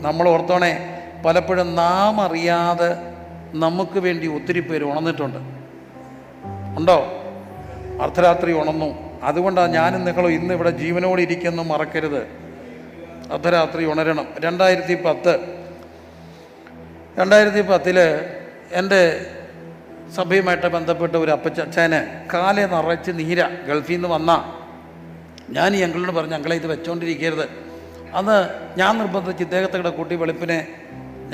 നമ്മൾ ഓർത്തോണേ, പലപ്പോഴും നാം അറിയാതെ നമുക്ക് വേണ്ടി ഒത്തിരി പേര് ഉണർന്നിട്ടുണ്ട്. ഉണ്ടോ? അർദ്ധരാത്രി ഉണർന്നു. അതുകൊണ്ടാണ് ഞാനും നിങ്ങളും ഇന്ന് ഇവിടെ ജീവനോടെ ഇരിക്കുന്നു മറക്കരുത്. അർദ്ധരാത്രി ഉണരണം. 2010 എൻ്റെ സഭയുമായിട്ട് ബന്ധപ്പെട്ട ഒരു അപ്പച്ചന് കാലെ നിറച്ച് നീര ഗൾഫിൽ നിന്ന് വന്നാൽ ഞാൻ ഈ അങ്കിളിനോട് പറഞ്ഞു, അങ്കിളെ ഇത് വെച്ചുകൊണ്ടിരിക്കരുത്. അന്ന് ഞാൻ നിർബന്ധിച്ച് ഇദ്ദേഹത്തെ കൂടെ കൂട്ടി വെളുപ്പിനെ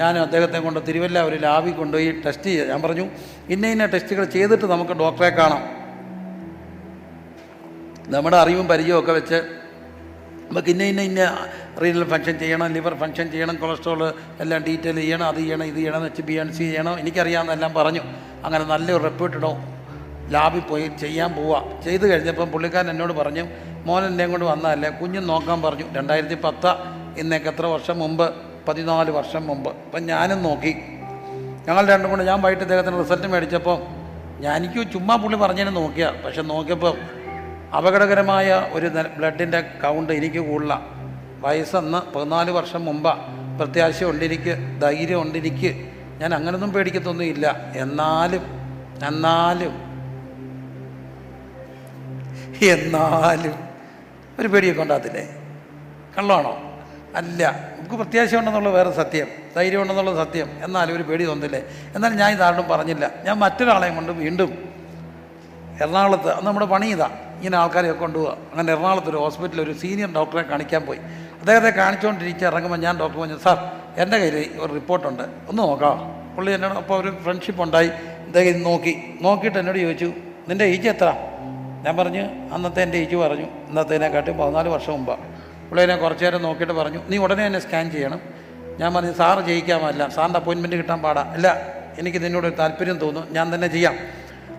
ഞാൻ അദ്ദേഹത്തെ കൊണ്ട് തിരുവല്ല ഒരു ലാബിൽ കൊണ്ടുപോയി ടെസ്റ്റ് ചെയ്യുക. ഞാൻ പറഞ്ഞു, ഇന്ന ടെസ്റ്റുകൾ ചെയ്തിട്ട് നമുക്ക് ഡോക്ടറെ കാണാം. നമ്മുടെ അറിവും പരിചയവും ഒക്കെ വെച്ച് നമുക്ക് ഇന്ന റീനൽ ഫങ്ഷൻ ചെയ്യണം, ലിവർ ഫങ്ഷൻ ചെയ്യണം, കൊളസ്ട്രോൾ എല്ലാം ഡീറ്റെയിൽ ചെയ്യണം, അത് ചെയ്യണം, ഇത് ചെയ്യണം, HbA1c ചെയ്യണം, എനിക്കറിയാമെന്നെല്ലാം പറഞ്ഞു. അങ്ങനെ നല്ലൊരു റെപ്യൂട്ടഡോ ലാബിൽ പോയി ചെയ്യാൻ പോവുക. ചെയ്ത് കഴിഞ്ഞപ്പം പുള്ളിക്കാരൻ എന്നോട് പറഞ്ഞു, മോൻ എന്നെയും കൊണ്ട് വന്നതല്ലേ, കുഞ്ഞും നോക്കാൻ പറഞ്ഞു. 2010 ഇന്നേക്ക് എത്ര വർഷം മുമ്പ്? 14 വർഷം മുമ്പ്. അപ്പം ഞാനും നോക്കി. ഞങ്ങൾ രണ്ടും കൂടെ ഞാൻ വൈകിട്ട് അദ്ദേഹത്തിന് റിസൾട്ട് മേടിച്ചപ്പോൾ എനിക്ക് ചുമ്മാ പുള്ളി പറഞ്ഞതിന് നോക്കിയാൽ, പക്ഷെ നോക്കിയപ്പോൾ അപകടകരമായ ഒരു ബ്ലഡിൻ്റെ കൗണ്ട് എനിക്ക് കൂടുതല. വയസ്സെന്ന് 14 വർഷം മുമ്പാണ്. പ്രത്യാശ ഉണ്ടെനിക്ക്, ധൈര്യം ഉണ്ടെനിക്ക്, ഞാൻ അങ്ങനൊന്നും പേടിക്കത്തൊന്നുമില്ല. എന്നാലും ഒരു പേടിയൊക്കെ ഉണ്ടാകത്തില്ലേ? കള്ളമാണോ? അല്ല. നമുക്ക് പ്രത്യാശ ഉണ്ടെന്നുള്ള വേറെ സത്യം, ധൈര്യം ഉണ്ടെന്നുള്ള സത്യം. എന്നാലും ഒരു പേടി തോന്നില്ലേ? എന്നാൽ ഞാൻ ഇതാരും പറഞ്ഞില്ല. ഞാൻ മറ്റൊരാളെയും കൊണ്ട് വീണ്ടും എറണാകുളത്ത്, നമ്മുടെ പണി ഇതാ, ഇങ്ങനെ ആൾക്കാരെയൊക്കെ കൊണ്ടുപോകുക. അങ്ങനെ എറണാകുളത്ത് ഒരു ഹോസ്പിറ്റലിൽ ഒരു സീനിയർ ഡോക്ടറെ കാണിക്കാൻ പോയി. അദ്ദേഹത്തെ കാണിച്ചുകൊണ്ടിരിക്കുക ഇറങ്ങുമ്പോൾ ഞാൻ ഡോക്ടർ പറഞ്ഞു, സാർ എൻ്റെ കയ്യിൽ ഒരു റിപ്പോർട്ടുണ്ട്, ഒന്ന് നോക്കാം. പുള്ളി എന്നോട് അപ്പോൾ ഒരു ഫ്രണ്ട്ഷിപ്പ് ഉണ്ടായി. അദ്ദേഹം നോക്കിയിട്ട് എന്നോട് ചോദിച്ചു, നിൻ്റെ ഏജ് എത്ര? ഞാൻ പറഞ്ഞു, അന്നത്തെ എൻ്റെ ഏജ് പറഞ്ഞു. ഇന്നത്തേനെക്കാട്ടും 14 വർഷം മുമ്പാണ്. പുള്ളി എന്നെ കുറച്ച് നേരം നോക്കിയിട്ട് പറഞ്ഞു, നീ ഉടനെ തന്നെ സ്കാൻ ചെയ്യണം. ഞാൻ പറഞ്ഞു, സാറ് ചെയ്യിക്കാമല്ല, സാറിൻ്റെ അപ്പോയിൻമെൻറ്റ് കിട്ടാൻ പാടാ. അല്ല, എനിക്ക് നിന്നോടൊരു താല്പര്യം തോന്നുന്നു, ഞാൻ തന്നെ ചെയ്യാം.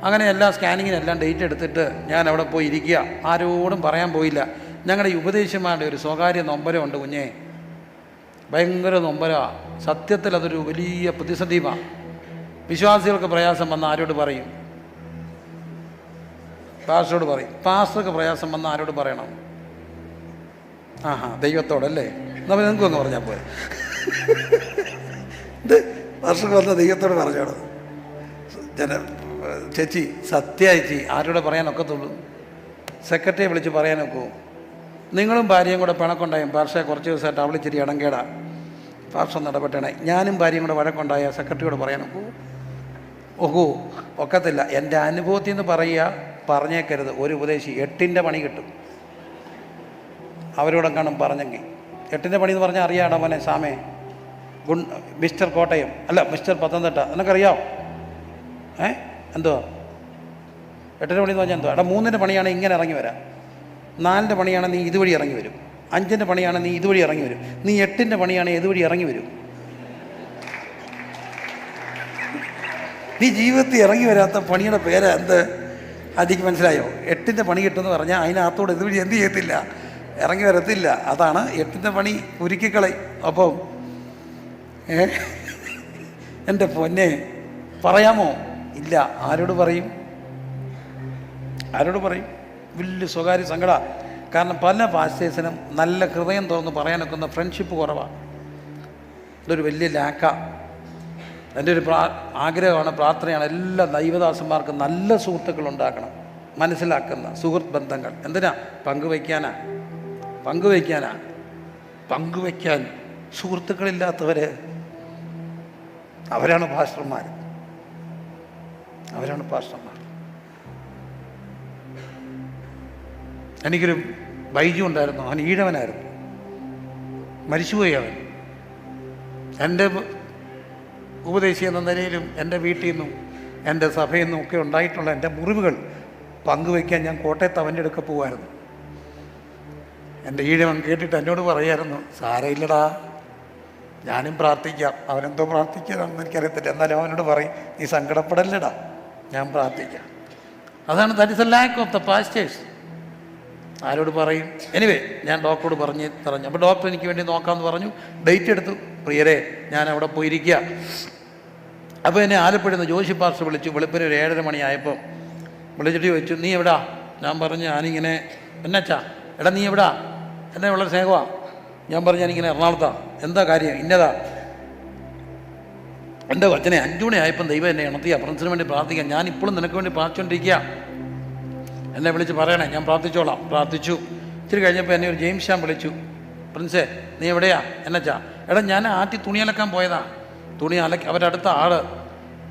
അങ്ങനെ എല്ലാ സ്കാനിങ്ങിനെല്ലാം ഡേറ്റ് എടുത്തിട്ട് ഞാൻ അവിടെ പോയി ഇരിക്കുക. ആരോടും പറയാൻ പോയില്ല. ഞങ്ങളുടെ ഈ ഉപദേശന്മാരുടെ ഒരു സ്വകാര്യ നൊമ്പരമുണ്ട് കുഞ്ഞേ, ഭയങ്കര നൊമ്പരമാണ്. സത്യത്തിൽ അതൊരു വലിയ പ്രതിസന്ധിയുമാണ്. വിശ്വാസികൾക്ക് പ്രയാസം വന്ന ആരോട് പറയും? പാസ്റ്ററോട് പറയും. പാസ്റ്റർക്ക് പ്രയാസം വന്ന ആരോട് പറയണം? ദൈവത്തോടല്ലേ? എന്നാൽ നിങ്ങൾക്കും ഒന്ന് പറഞ്ഞാൽ പോരെ. ഇത് പാസ്റ്റർക്ക് വന്ന ദൈവത്തോട് പറഞ്ഞോളൂ. ചേച്ചി, സത്യമായിച്ചി ആരോടെ പറയാനൊക്കത്തുള്ളൂ? സെക്രട്ടറിയെ വിളിച്ച് പറയാനൊക്കൂ? നിങ്ങളും ഭാര്യയും കൂടെ പിണക്കുണ്ടായും പാർഷയെ കുറച്ച് ദിവസമായിട്ട് അവളിച്ചിരി ഇടങ്കേടാ, പാർഷം നടപെട്ടണേ. ഞാനും ഭാര്യയും കൂടെ വഴക്കുണ്ടായ സെക്രട്ടറിയോട് പറയാനൊക്കൂ? ഒക്കത്തില്ല. എൻ്റെ അനുഭവത്തിൽ നിന്ന് പറഞ്ഞേക്കരുത്. ഒരു ഉപദേശി 8ൻ്റെ പണി കിട്ടും അവരോടെങ്ങാനും പറഞ്ഞെങ്കിൽ. 8ൻ്റെ പണി എന്ന് പറഞ്ഞാൽ അറിയാടാ മോനെ സാമേ, മിസ്റ്റർ കോട്ടയം അല്ല മിസ്റ്റർ പത്തനംതിട്ട, നിനക്കറിയാം? എന്തുവാ 8ൻ്റെ പണി എന്ന് പറഞ്ഞാൽ എന്തുവാ? 3ൻ്റെ പണിയാണ് ഇങ്ങനെ ഇറങ്ങി വരാം, 4ൻ്റെ പണിയാണ് നീ ഇതുവഴി ഇറങ്ങി വരും, 5ൻ്റെ പണിയാണ് നീ ഇതുവഴി ഇറങ്ങി വരും, നീ 8ൻ്റെ പണിയാണ് ഇതുവഴി ഇറങ്ങി വരും. നീ ജീവിതത്തിൽ ഇറങ്ങി വരാത്ത പണിയുടെ പേരാ എന്ത്? അതിക്ക് മനസ്സിലായോ? 8ൻ്റെ പണി കിട്ടുമെന്ന് പറഞ്ഞാൽ അതിനകത്തോടെ ഇതുവഴി എന്ത് ചെയ്യത്തില്ല? ഇറങ്ങി വരത്തില്ല. അതാണ് 8ൻ്റെ പണി കുരുക്കിക്കളയും. അപ്പം എൻ്റെ പൊന്നെ പറയാമോ? ഇല്ല. ആരോട് പറയും? വലിയ സ്വകാര്യ സങ്കട. കാരണം പല പാസ്റ്റേഴ്സിനും നല്ല ഹൃദയം തുറന്ന് പറയാനൊക്കുന്ന ഫ്രണ്ട്ഷിപ്പ് കുറവാണ്. ഇതൊരു വലിയ ലാക്ക. എൻ്റെ ഒരു ആഗ്രഹമാണ്, പ്രാർത്ഥനയാണ്, എല്ലാ ദൈവദാസന്മാർക്കും നല്ല സുഹൃത്തുക്കൾ ഉണ്ടാക്കണം. മനസ്സിലാക്കുന്ന സുഹൃത്ത് ബന്ധങ്ങൾ. എന്തിനാ? പങ്കുവയ്ക്കാൻ സുഹൃത്തുക്കളില്ലാത്തവർ അവരാണ് പാസ്റ്റർമാർ. എനിക്കൊരു ബൈജു ഉണ്ടായിരുന്നു. അവൻ ഈഴവനായിരുന്നു, മരിച്ചുപോയി. അവൻ എൻ്റെ ഉപദേശി എന്ന നിലയിലും എൻ്റെ വീട്ടിൽ നിന്നും എൻ്റെ സഭയിൽ നിന്നും ഒക്കെ ഉണ്ടായിട്ടുള്ള എൻ്റെ മുറിവുകൾ പങ്കുവയ്ക്കാൻ ഞാൻ കോട്ടയത്ത് അവൻ്റെ അടുക്ക പോകുമായിരുന്നു. എൻ്റെ ഈഴവൻ കേട്ടിട്ട് എന്നോട് പറയായിരുന്നു, സാരമില്ലടാ, ഞാനും പ്രാർത്ഥിക്കാം. അവനെന്തോ പ്രാർത്ഥിക്കാമെന്ന് എനിക്കറിയത്തില്ല, എന്നാലും അവനോട് പറയും, നീ സങ്കടപ്പെടല്ലടാ, ഞാൻ പ്രാർത്ഥിക്കാം. അതാണ് that is A lack of the pastors. ആരോട് പറയും? എനിവേ ഞാൻ ഡോക്ടറോട് പറഞ്ഞു. അപ്പോൾ ഡോക്ടർ എനിക്ക് വേണ്ടി നോക്കാമെന്ന് പറഞ്ഞു. ഡേറ്റ് എടുത്തു. പ്രിയരെ, ഞാൻ അവിടെ പോയിരിക്കുക. അപ്പോൾ എന്നെ ആലപ്പുഴയിൽ നിന്ന് ജോഷി പാസ്റ്റർ വിളിച്ചു. വെളുപ്പിന് ഒരു 7:30 മണിയായപ്പോൾ വിളിച്ചിട്ട് ചോദിച്ചു, നീ എവിടാ? ഞാൻ പറഞ്ഞു, ഞാനിങ്ങനെ. എന്നാച്ചാ? എടാ നീ എവിടാ? എന്നെ വളരെ സ്നേഹമാണ്. ഞാൻ പറഞ്ഞു, ഞാനിങ്ങനെ എറണാകുളത്താണ്. എന്താ കാര്യം? ഇന്നതാ എൻ്റെ കൊച്ചനെ 5 മണിയായപ്പം ദൈവം എന്നെ ഉണർത്തിയ പ്രിൻസിന് വേണ്ടി പ്രാർത്ഥിക്കാം. ഞാൻ ഇപ്പോഴും നിനക്ക് വേണ്ടി പ്രാർത്ഥിച്ചുകൊണ്ടിരിക്കുക. എന്നെ വിളിച്ച് പറയണേ, ഞാൻ പ്രാർത്ഥിച്ചോളാം. പ്രാർത്ഥിച്ചു. ഇച്ചിരി കഴിഞ്ഞപ്പോൾ എന്നെ ഒരു ജെയിംസ് ഷാൻ വിളിച്ചു. പ്രിൻസേ, നീ എവിടെയാ? എന്നച്ചാ, എടാ ഞാൻ ആറ്റി തുണി അലക്കാൻ പോയതാ. തുണി അവരുടെ അടുത്ത ആള്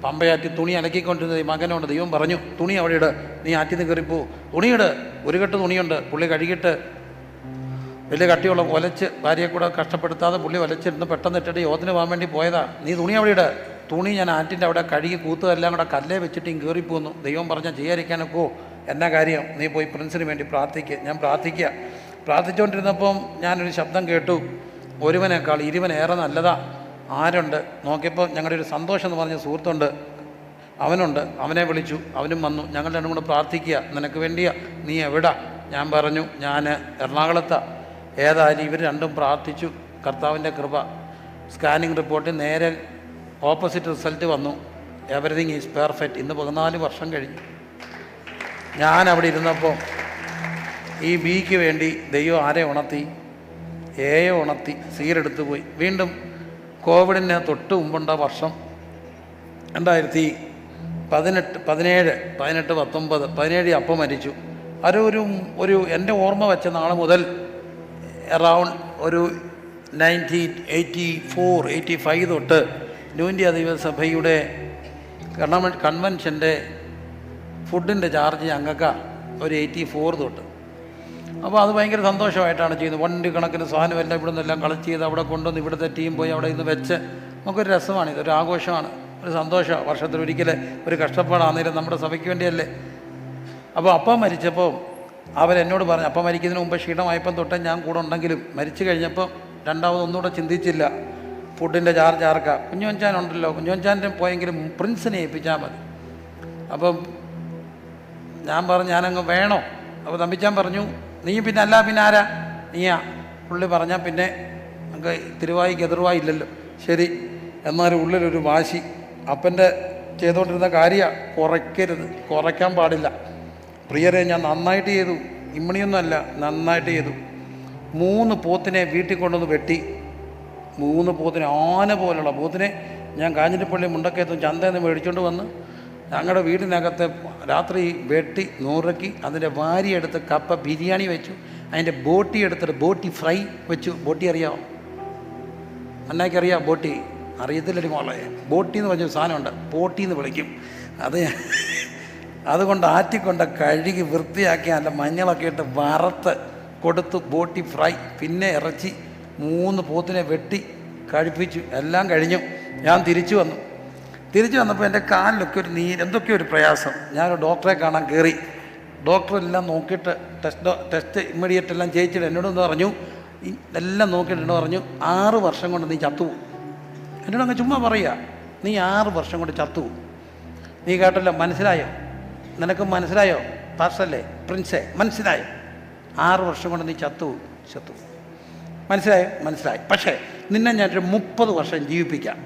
പമ്പയാറ്റി തുണി അലക്കിക്കൊണ്ടിരുന്നത് മകനോട് ദൈവം പറഞ്ഞു, തുണി അവിടെ ഇട്, നീ ആറ്റിന്ന് കയറിപ്പോ, തുണിയിട്. ഒരു കെട്ട് തുണിയുണ്ട്. പുള്ളി കഴുകിയിട്ട് വലിയ കട്ടിയുള്ള ഒലച്ച് ഭാര്യയെ കൂടെ കഷ്ടപ്പെടുത്താതെ പുള്ളി ഒലച്ചിരുന്ന് പെട്ടെന്ന് ഇട്ടിട്ട് യോധന പോകാൻ വേണ്ടി പോയതാ. നീ തുണി അവിടെ ഇട്. തുണി ഞാൻ ആറ്റിൻ്റെ അവിടെ കഴുകി കൂത്തതെല്ലാം കൂടെ കല്ലേ വെച്ചിട്ട് കയറിപ്പോന്നു. ദൈവം പറഞ്ഞാൽ ചെയ്യാതിരിക്കാനൊക്കെ എന്നാ കാര്യം? നീ പോയി പ്രിൻസിന് വേണ്ടി പ്രാർത്ഥിക്കുക. ഞാൻ പ്രാർത്ഥിച്ചുകൊണ്ടിരുന്നപ്പം ഞാനൊരു ശബ്ദം കേട്ടു, ഒരുവനേക്കാൾ ഇരുവനേറെ നല്ലതാ. ആരുണ്ട്? നോക്കിയപ്പോൾ ഞങ്ങളുടെ ഒരു സന്തോഷം എന്ന് പറഞ്ഞ സുഹൃത്തുണ്ട്, അവനുണ്ട്. അവനെ വിളിച്ചു, അവനും വന്നു. ഞങ്ങൾ രണ്ടും കൂടെ പ്രാർത്ഥിക്കുക. നിനക്ക് വേണ്ടിയാ. നീ എവിടാ? ഞാൻ പറഞ്ഞു, ഞാൻ എറണാകുളത്താണ്. ഏതായാലും ഇവർ രണ്ടും പ്രാർത്ഥിച്ചു. കർത്താവിൻ്റെ കൃപ. സ്കാനിങ് റിപ്പോർട്ടിൽ നേരെ ഓപ്പോസിറ്റ് റിസൾട്ട് വന്നു. Everything is perfect. ഇന്ന് 14 വർഷം കഴിഞ്ഞു. ഞാൻ അവിടെ ഇരുന്നപ്പോൾ ഈ ബിക്ക് വേണ്ടി ദൈവം ആരെ ഉണർത്തി? എയെ ഉണർത്തി. സീരെടുത്ത് പോയി. വീണ്ടും കോവിഡിന് തൊട്ട് മുമ്പുണ്ട വർഷം 2018, 19, 17 അപ്പം മരിച്ചു. ഒരു എൻ്റെ ഓർമ്മ വെച്ച നാൾ മുതൽ അറൗണ്ട് ഒരു 1984, 85 തൊട്ട് ന്യൂ ഇന്ത്യ ദൈവസഭയുടെ കൺവെൻഷൻ്റെ ഫുഡിൻ്റെ ചാർജ് ഞങ്ങൾക്ക് ഒരു 84 തൊട്ട്. അപ്പോൾ അത് ഭയങ്കര സന്തോഷമായിട്ടാണ് ചെയ്യുന്നത്. വണ്ടി കണക്കിന് സാധനമെല്ലാം ഇവിടെ നിന്നെല്ലാം കളക്ട് ചെയ്ത് അവിടെ കൊണ്ടുവന്ന് ഇവിടുത്തെ ടീം പോയി അവിടെ നിന്ന് വെച്ച് നമുക്കൊരു രസമാണ്. ഇതൊരു ആഘോഷമാണ്, ഒരു സന്തോഷമാണ്. വർഷത്തിലൊരിക്കൽ ഒരു കഷ്ടപ്പാടാണെങ്കിലും നമ്മുടെ സഭയ്ക്ക് വേണ്ടിയല്ലേ. അപ്പോൾ അപ്പം മരിച്ചപ്പോൾ അവരെന്നോട് പറഞ്ഞു, അപ്പം മരിക്കുന്നതിന് മുമ്പ് ക്ഷീണമായപ്പം തൊട്ടേ ഞാൻ കൂടെ ഉണ്ടെങ്കിലും മരിച്ചു കഴിഞ്ഞപ്പോൾ ഒന്നുകൂടെ ചിന്തിച്ചില്ല, ഫുഡിൻ്റെ ചാർജ് ആർക്കാ? കുഞ്ഞോഞ്ചാനുണ്ടല്ലോ, കുഞ്ഞോഞ്ചാൻ്റെ പോയെങ്കിലും പ്രിൻസിനെ ഏൽപ്പിച്ചാൽ മതി. അപ്പം ഞാൻ പറഞ്ഞു, ഞാനങ്ങ് വേണോ? അപ്പോൾ തമ്പിച്ചാൻ പറഞ്ഞു, നീ പിന്നെ അല്ല പിന്നെ ആരാ? നീയാ. പുള്ളി പറഞ്ഞാൽ പിന്നെ നമുക്ക് തിരുവായിക്ക് എതിർവായി ഇല്ലല്ലോ. ശരി, എന്നാലും ഉള്ളിലൊരു വാശി. അപ്പൻ്റെ ചെയ്തുകൊണ്ടിരുന്ന കാര്യമാണ്, കുറയ്ക്കാൻ പാടില്ല. പ്രിയരെ, ഞാൻ നന്നായിട്ട് ചെയ്തു. ഇമ്മണിയൊന്നുമല്ല, നന്നായിട്ട് ചെയ്തു. 3 പോത്തിനെ വീട്ടിൽ കൊണ്ടുവന്ന് വെട്ടി. 3 പോത്തിനെ, ആന പോലുള്ള പോത്തിനെ ഞാൻ കാഞ്ഞിരപ്പള്ളി മുണ്ടക്കയത്തും ചന്തയിൽ നിന്ന് മേടിച്ചുകൊണ്ട് വന്ന് ഞങ്ങളുടെ വീടിനകത്ത് രാത്രി വെട്ടി നൂറക്കി അതിൻ്റെ വാരിയെടുത്ത് കപ്പ ബിരിയാണി വെച്ചു. അതിൻ്റെ ബോട്ടി എടുത്തിട്ട് ബോട്ടി ഫ്രൈ വെച്ചു. ബോട്ടി അറിയാമോ? അന്നേക്കറിയാം ബോട്ടി? അറിയത്തില്ലടി മോളെ. ബോട്ടി എന്ന് പറഞ്ഞൊരു സാധനമുണ്ട്, പോട്ടി എന്ന് വിളിക്കും. അതുകൊണ്ട് ആറ്റിക്കൊണ്ട് കഴുകി വൃത്തിയാക്കി നല്ല മഞ്ഞളൊക്കെ ഇട്ട് വറുത്ത് കൊടുത്തു. ബോട്ടി ഫ്രൈ. പിന്നെ ഇറച്ചി 3 പോത്തിനെ വെട്ടി കഴിപ്പിച്ചു. എല്ലാം കഴിഞ്ഞു. ഞാൻ തിരിച്ചു വന്നപ്പോൾ എൻ്റെ കാലിലൊക്കെ ഒരു എന്തൊക്കെയോ ഒരു പ്രയാസം. ഞാനൊരു ഡോക്ടറെ കാണാൻ കയറി. ഡോക്ടറെല്ലാം നോക്കിയിട്ട് ടെസ്റ്റ് ഇമ്മീഡിയറ്റ് എല്ലാം ചെയ്യിച്ചിട്ട് എന്നോടൊന്ന് പറഞ്ഞു, എല്ലാം നോക്കിയിട്ട് എന്നോട് പറഞ്ഞു, 6 വർഷം കൊണ്ട് നീ ചത്തുപോകും. എന്നോട് അങ്ങ് ചുമ്മാ പറയുക, നീ 6 വർഷം കൊണ്ട് ചത്തുപോകും. നീ കേട്ടല്ലോ? മനസ്സിലായോ? നിനക്ക് മനസ്സിലായോ? പാർസല്ലേ, പ്രിൻസേ, മനസ്സിലായോ? 6 വർഷം കൊണ്ട് നീ ചത്തുപോകും. മനസ്സിലായി. പക്ഷേ നിന്നെ ഞാനൊരു 30 വർഷം ജീവിപ്പിക്കാം.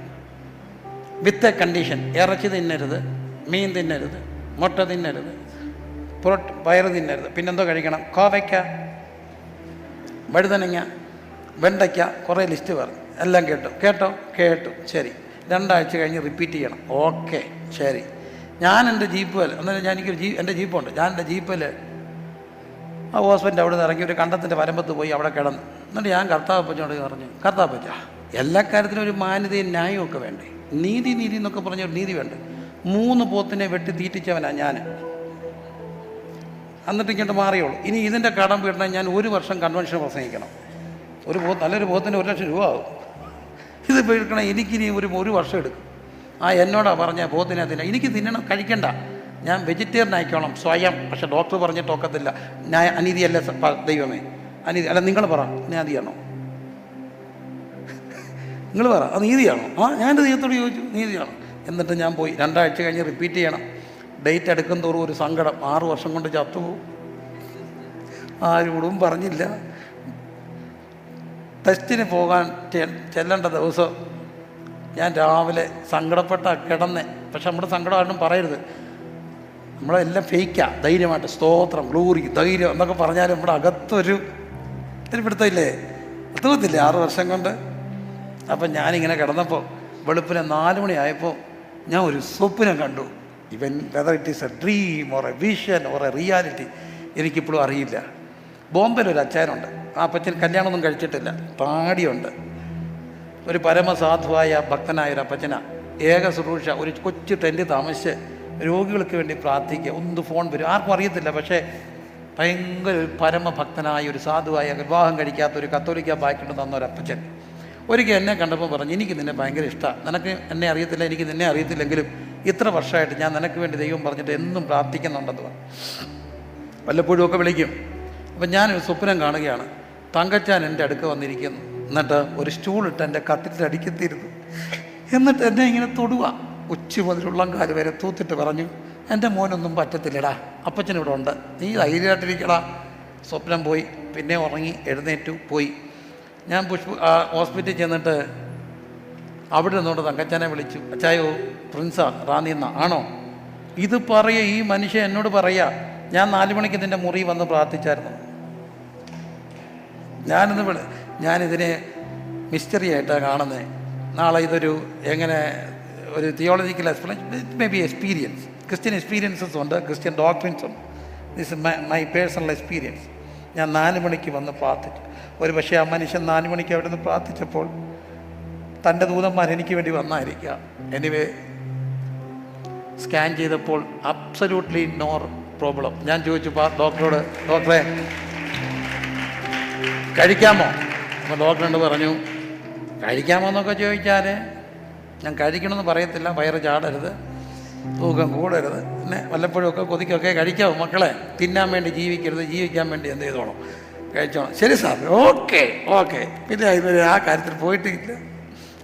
With a condition. ഇറച്ചി തിന്നരുത്, മീൻ തിന്നരുത്, മുട്ട തിന്നരുത്, പയറ് തിന്നരുത്. പിന്നെന്തോ കഴിക്കണം? കോവയ്ക്ക, വഴുതനങ്ങ, വെണ്ടയ്ക്ക, കുറേ ലിസ്റ്റ് പറഞ്ഞു. എല്ലാം കേട്ടു. ശരി, 2 ആഴ്ച കഴിഞ്ഞ് റിപ്പീറ്റ് ചെയ്യണം. ഓക്കെ, ശരി. ഞാൻ എൻ്റെ ജീപ്പിൽ, എന്നാലും എൻ്റെ ജീപ്പുണ്ട്. ഞാൻ എൻ്റെ ജീപ്പിൽ ആ ഹോസ്പിറ്റലിൽ അവിടെ നിന്ന് ഇറങ്ങി ഒരു കണ്ടത്തിൻ്റെ വരമ്പത്ത് പോയി അവിടെ കിടന്നു. എന്നിട്ട് ഞാൻ കർത്താവപ്പച്ചോട് പറഞ്ഞു, കർത്താവപ്പച്ച, എല്ലാ കാര്യത്തിനും ഒരു മാന്യതയും ന്യായവും ഒക്കെ വേണ്ടേ? നീതി എന്നൊക്കെ പറഞ്ഞൊരു നീതി വേണ്ടേ? 3 പോത്തിനെ വെട്ടി തീറ്റിച്ചവനാണ് ഞാൻ. എന്നിട്ട് ഇങ്ങോട്ട് മാറിയോളൂ. ഇനി ഇതിൻ്റെ കടം വീട്ടണം. ഞാൻ 1 വർഷം കൺവെൻഷൻ പ്രസംഗിക്കണം. നല്ലൊരു പോത്തിന് 1 ലക്ഷം രൂപ ആവും. ഇത് വീഴ്ക്കണം. എനിക്കിനി ഒരു വർഷം എടുക്കും. എന്നോടാ പറഞ്ഞ പോത്തിനെ തിന്നാം. എനിക്ക് തിന്നണം, കഴിക്കണ്ട. ഞാൻ വെജിറ്റേറിയൻ ആയിക്കോളാം സ്വയം. പക്ഷെ ഡോക്ടർ പറഞ്ഞിട്ട് ഒക്കത്തില്ല. അനീതിയല്ലേ ദൈവമേ? അനീതി അല്ല. നിങ്ങൾ പറ, നീതിയാണോ? നിങ്ങൾ പറ, അത് നീതിയാണോ? ഞാൻ ദൈവത്തോട് ചോദിച്ചു, നീതിയാണോ? എന്നിട്ട് ഞാൻ പോയി. 2 ആഴ്ച കഴിഞ്ഞ് റിപ്പീറ്റ് ചെയ്യണം. ഡേറ്റ് എടുക്കും തോറും ഒരു സങ്കടം. 6 വർഷം കൊണ്ട് ചത്തുപോകും. ആരോടും പറഞ്ഞില്ല. ടെസ്റ്റിന് പോകാൻ ചെല്ലേണ്ട ദിവസം ഞാൻ രാവിലെ സങ്കടപ്പെട്ട കിടന്നേ. പക്ഷെ നമ്മുടെ സങ്കടം ആരും പറയരുത്. നമ്മളെല്ലാം ഫേക്കാ. ധൈര്യമായിട്ട് സ്തോത്രം, ഗ്ലോറി, ധൈര്യം എന്നൊക്കെ പറഞ്ഞാലും നമ്മുടെ അകത്തൊരു പിടുത്തമില്ലേ? എത്തത്തില്ലേ? 6 വർഷം കൊണ്ട് അപ്പം ഞാനിങ്ങനെ കിടന്നപ്പോൾ വെളുപ്പിനെ 4 മണിയായപ്പോൾ ഞാൻ ഒരു സ്വപ്നം കണ്ടു. ഇവൻ whether it is A dream or A vision or A reality എനിക്കിപ്പോഴും അറിയില്ല. ബോംബെയിൽ ഒരു അച്ഛനുണ്ട്. ആ അപ്പച്ചൻ കല്യാണമൊന്നും കഴിച്ചിട്ടില്ല, താടിയുണ്ട്. ഒരു പരമസാധുവായ ഭക്തനായ ഒരു അപ്പച്ചനാണ്. ഏക ശുശ്രൂഷ, ഒരു കൊച്ചു ടെൻറ്റ് താമസിച്ച് രോഗികൾക്ക് വേണ്ടി പ്രാർത്ഥിക്കുക. ഒന്ന് ഫോൺ വരും, ആർക്കും അറിയത്തില്ല. പക്ഷേ ഭയങ്കര ഒരു പരമഭക്തനായ ഒരു സാധുവായ, വിവാഹം കഴിക്കാത്ത ഒരു കത്തോലിക്ക ബാക്കിട്ട് തന്ന ഒരു അപ്പച്ചൻ ഒരിക്കൽ എന്നെ കണ്ടപ്പോൾ പറഞ്ഞു, എനിക്ക് നിന്നെ ഭയങ്കര ഇഷ്ടമാണ്. നിനക്ക് എന്നെ അറിയത്തില്ല, എനിക്ക് നിന്നെ അറിയത്തില്ലെങ്കിലും ഇത്ര വർഷമായിട്ട് ഞാൻ നിനക്ക് വേണ്ടി ദൈവം പറഞ്ഞിട്ട് എന്നും പ്രാർത്ഥിക്കുന്നുണ്ടെന്ന് പറഞ്ഞു. വല്ലപ്പോഴും ഒക്കെ വിളിക്കും. അപ്പം ഞാനൊരു സ്വപ്നം കാണുകയാണ്. തങ്കച്ചാൻ എൻ്റെ അടുക്ക വന്നിരിക്കുന്നു. എന്നിട്ട് ഒരു സ്റ്റൂളിട്ട് എൻ്റെ കത്തിട്ട് അടിക്കത്തിരുന്നു. എന്നിട്ട് എന്നെ ഇങ്ങനെ തൊടുക. ഉച്ച മുതലുള്ളംകാല് വരെ തൂത്തിട്ട് പറഞ്ഞു, എൻ്റെ മോനൊന്നും പറ്റത്തില്ലടാ, അപ്പച്ചനിവിടെ ഉണ്ട്, നീ ധൈര്യമായിട്ടിരിക്കടാ. സ്വപ്നം പോയി. പിന്നെ ഉറങ്ങി, എഴുന്നേറ്റു, പോയി. ഞാൻ ഹോസ്പിറ്റലിൽ ചെന്നിട്ട് അവിടെ നിന്നോട് തങ്കച്ചാനെ വിളിച്ചു. അച്ചായോ, പ്രിൻസാ റാന്നിന്ന ആണോ? ഇത് പറയുക ഈ മനുഷ്യൻ എന്നോട് പറയുക, ഞാൻ 4 മണിക്ക് നിൻ്റെ മുറി വന്ന് പ്രാർത്ഥിച്ചായിരുന്നു. ഞാനിതിനെ മിസ്റ്ററി ആയിട്ടാണ് കാണുന്നത്. നാളെ ഇതൊരു എങ്ങനെ ഒരു theological explanation, it may be experience. Christian experiences ഉണ്ട്, ക്രിസ്ത്യൻ ഡോക്ട്രിൻസ് ഉണ്ട്. This my personal experience. ഞാൻ 4 മണിക്ക് വന്ന് പ്രാർത്ഥിച്ചു. ഒരു പക്ഷേ ആ മനുഷ്യൻ 4 മണിക്ക് അവിടെ നിന്ന് പ്രാർത്ഥിച്ചപ്പോൾ തൻ്റെ ദൂതന്മാർ എനിക്ക് വേണ്ടി വന്നായിരിക്കാം. എനിവേ, സ്കാൻ ചെയ്തപ്പോൾ അബ്സല്യൂട്ട്ലി നോ പ്രോബ്ലം. ഞാൻ ചോദിച്ചു ഡോക്ടറോട്, ഡോക്ടറെ കഴിക്കാമോ? അപ്പോൾ ഡോക്ടറിനോട് പറഞ്ഞു, കഴിക്കാമോ എന്നൊക്കെ ചോദിച്ചാൽ ഞാൻ കഴിക്കണമെന്ന് പറയത്തില്ല, വയറ് ചാടരുത്, തൂക്കം കൂടരുത്, പിന്നെ വല്ലപ്പോഴുമൊക്കെ കൊതിക്കൊക്കെ കഴിക്കാമോ മക്കളെ, തിന്നാൻ വേണ്ടി ജീവിക്കരുത്, ജീവിക്കാൻ വേണ്ടി എന്ത് ചെയ്തോണം, കഴിച്ചോണം. ശരി സാർ, ഓക്കെ ഓക്കെ. പിന്നെ ഇതുവരെ ആ കാര്യത്തിൽ പോയിട്ടില്ല,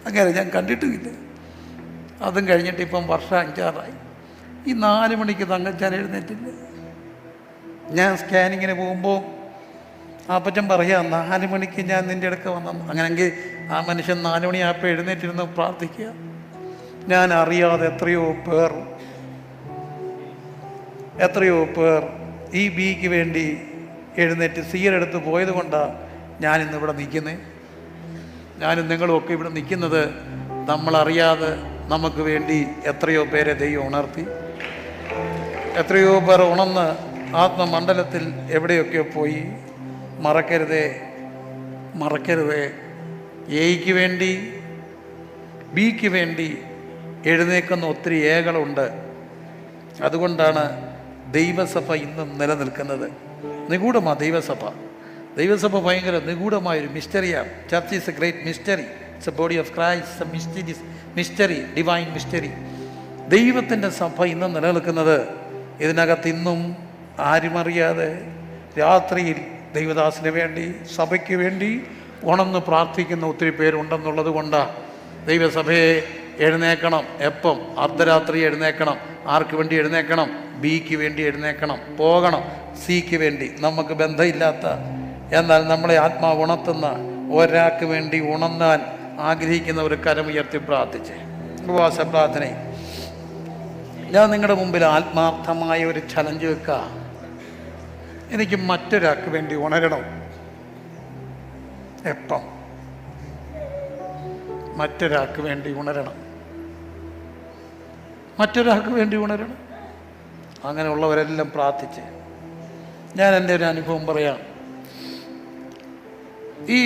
അങ്ങനെ ഞാൻ കണ്ടിട്ടുമില്ല. അതും കഴിഞ്ഞിട്ട് ഇപ്പം വർഷം 5-6 ഈ 4 മണിക്ക് തങ്കച്ചാൻ എഴുന്നേറ്റില്ല. ഞാൻ സ്കാനിങ്ങിന് പോകുമ്പോൾ ആ അപ്പച്ചൻ പറയാം, 4 മണിക്ക് ഞാൻ നിൻ്റെ അടുക്ക വന്നു. അങ്ങനെയെങ്കിൽ ആ മനുഷ്യൻ 4 മണിയായപ്പോൾ എഴുന്നേറ്റിരുന്ന് പ്രാർത്ഥിക്കുക. ഞാൻ അറിയാതെ എത്രയോ പേർ ഈ ബിക്ക് വേണ്ടി എഴുന്നേറ്റ് സീരെടുത്ത് പോയത് കൊണ്ടാണ് ഞാനിന്നിവിടെ നിൽക്കുന്നത്. ഞാനും നിങ്ങളുമൊക്കെ ഇവിടെ നിൽക്കുന്നത് നമ്മളറിയാതെ നമുക്ക് വേണ്ടി എത്രയോ പേരെ ദൈവം ഉണർത്തി. എത്രയോ പേർ ഉണർന്ന് ആത്മമണ്ഡലത്തിൽ എവിടെയൊക്കെയോ പോയി. മറക്കരുതേ എയ്ക്ക് വേണ്ടി ബിക്ക് വേണ്ടി എഴുന്നേക്കുന്ന ഒത്തിരി ഏകളുണ്ട്. അതുകൊണ്ടാണ് ദൈവസഭ ഇന്നും നിലനിൽക്കുന്നത്. നിഗൂഢമാണ് ദൈവസഭ ഭയങ്കര നിഗൂഢമായൊരു മിസ്റ്ററിയാണ്. Church is a great mystery. It's a body of Christ, mystery, divine mystery. ദൈവത്തിൻ്റെ സഭ ഇന്നും നിലനിൽക്കുന്നത് ഇതിനകത്ത് ഇന്നും ആരും അറിയാതെ രാത്രിയിൽ ദൈവദാസിന് വേണ്ടി, സഭയ്ക്ക് വേണ്ടി ഉണർന്ന് പ്രാർത്ഥിക്കുന്ന ഒത്തിരി പേരുണ്ടെന്നുള്ളത് കൊണ്ടാണ് ദൈവസഭയെ എഴുന്നേക്കണം. എപ്പം? അർദ്ധരാത്രി എഴുന്നേക്കണം. ആർക്ക് വേണ്ടി എഴുന്നേക്കണം? ബിക്ക് വേണ്ടി എഴുന്നേക്കണം, പോകണം. സിക്ക് വേണ്ടി, നമുക്ക് ബന്ധമില്ലാത്ത എന്നാൽ നമ്മളെ ആത്മാവ് ഉണർത്തുന്ന ഒരാൾക്ക് വേണ്ടി ഉണർന്നാൻ ആഗ്രഹിക്കുന്ന ഒരു കരമുയർത്തി പ്രാർത്ഥിച്ച് ഉപവാസ പ്രാർത്ഥന. ഞാൻ നിങ്ങളുടെ മുമ്പിൽ ആത്മാർത്ഥമായ ഒരു ചലഞ്ച് വെക്കുക. എനിക്ക് മറ്റൊരാൾക്ക് വേണ്ടി ഉണരണം. എപ്പം? മറ്റൊരാൾക്ക് വേണ്ടി ഉണരണം. അങ്ങനെയുള്ളവരെല്ലാം പ്രാർത്ഥിച്ച് ഞാൻ എൻ്റെ ഒരു അനുഭവം പറയാം. ഈ